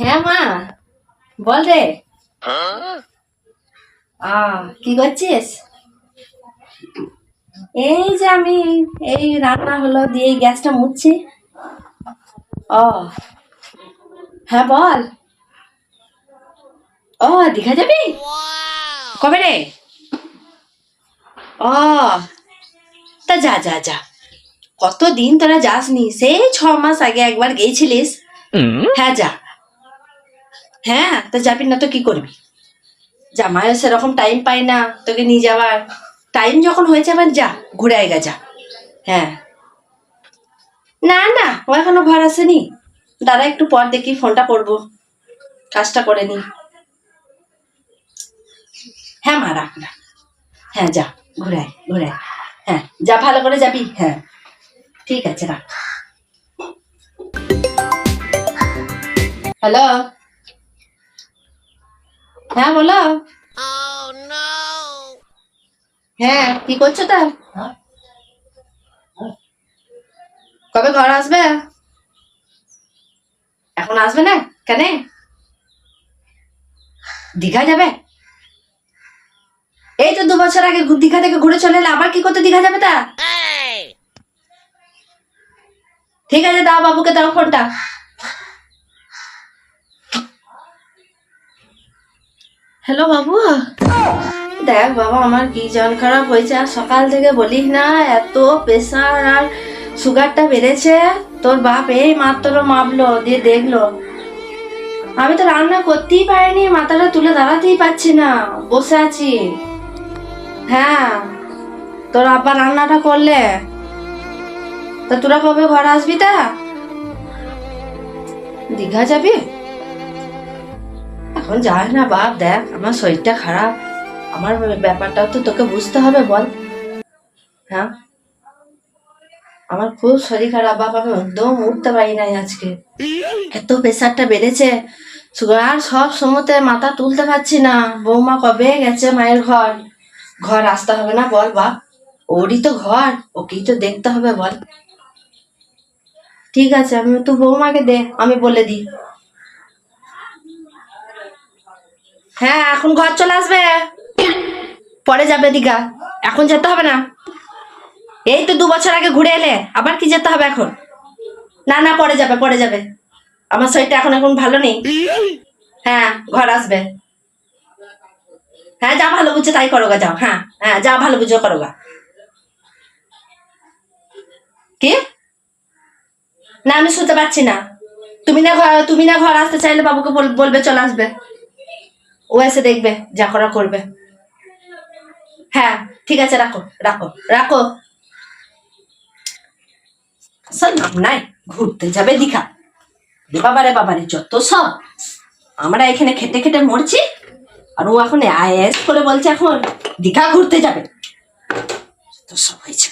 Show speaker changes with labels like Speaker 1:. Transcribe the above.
Speaker 1: হ্যাঁ মা, বল রে। কি করছিস? এই যে আমি এই রান্না হলো দিয়ে এই গ্যাসটা মুছছি। ও হ্যাঁ বল। ও দীঘা যাবি? কবে রে? ও তা যা যা যা, কতদিন তোরা যাসনি, সেই 6 মাস আগে একবার গেছিলিস। হ্যাঁ যা। হ্যাঁ তা যাবি না তো কি করবি? জামাইও সেরকম টাইম পাই না তোকে নিয়ে যাওয়ার। টাইম যখন হয়েছে আবার যা, ঘুরে আয় গা যা। হ্যাঁ না না, ও এখনো ঘর আসেনি। দাঁড়া একটু পর দেখি, ফোনটা করবো, কাজটা করে নি। হ্যাঁ মা, রাখ রাখ। হ্যাঁ যা, ঘুরে আয় ঘুরে আয়। হ্যাঁ যা, ভালো করে যাবি। হ্যাঁ ঠিক আছে, রাখ। হ্যালো, হ্যাঁ বলো। হ্যাঁ কি করছো তা? কবে ঘর আসবে? এখন আসবে না কেন? দীঘা যাবে? এই তো 2 বছর আগে দীঘা থেকে ঘুরে চলে এলে, আবার কি করতে দীঘা যাবে তা? ঠিক আছে, দাও বাবুকে, দাও ফোনটা। হ্যালো বাবু, দেখ বাবা, আমার কি জন খারাপ হয়েছে, আর সকাল থেকে বলিস না, এত প্রেসার আর সুগারটা বেড়েছে। তোর বাপ এই মাত্র মাপলো, দিয়ে দেখলো। আমি তো রান্না করতেই পারিনি, মাথাটা তুলে দাঁড়াতেই পারছি না, বসে আছি। হ্যাঁ, তোর আব্বা রান্নাটা করলে। তা তোরা কবে ঘর আসবি তা? দীঘা যাবি? এখন যাস না বাপ, দেখ আমার শরীরটা খারাপ, আমার ব্যাপারটাও তো তোকে বুঝতে হবে, বল। হ্যাঁ আমার খুব শরীর খারাপ বাপ, আমি একদম উঠতে পারি নাই আজকে, এত প্রেসারটা বেড়েছে। সুগার সব সময়তে মাথা তুলতে পারছি না। বৌমা কবে গেছে মায়ের ঘর, ঘর আসতে হবে না বল বাপ? ওরই তো ঘর, ওকেই তো দেখতে হবে, বল। ঠিক আছে, আমি তো বৌমাকে দে, আমি বলে দিই। হ্যাঁ এখন ঘর চলে আসবে, পরে যাবে দীঘা, এখন যেতে হবে না। এই তো 2 বছর আগে ঘুরে এলে, আবার কি যেতে হবে এখন? না না, পরে যাবে পরে যাবে, আমার শরীরটা এখন এখন ভালো নেই। হ্যাঁ ঘর আসবে। হ্যাঁ যা ভালো বুঝছো তাই করো গা, যাও। হ্যাঁ হ্যাঁ যা ভালো বুঝো করো গা। কি? না আমি শুনতে পাচ্ছি না। তুমি না ঘর আসতে চাইলে বাবুকে বলবে চলে আসবে, ও এসে দেখবে, যা করা করবে। হ্যাঁ ঠিক আছে, রাখো রাখো রাখো। আসল নাম নাই, ঘুরতে যাবে দীঘা। বাবারে বাবারে, যত সব। আমরা এখানে খেটে খেটে মরছি, আর ও এখন আইএস করে বলছে এখন দীঘা ঘুরতে যাবে। তো সব হয়েছে।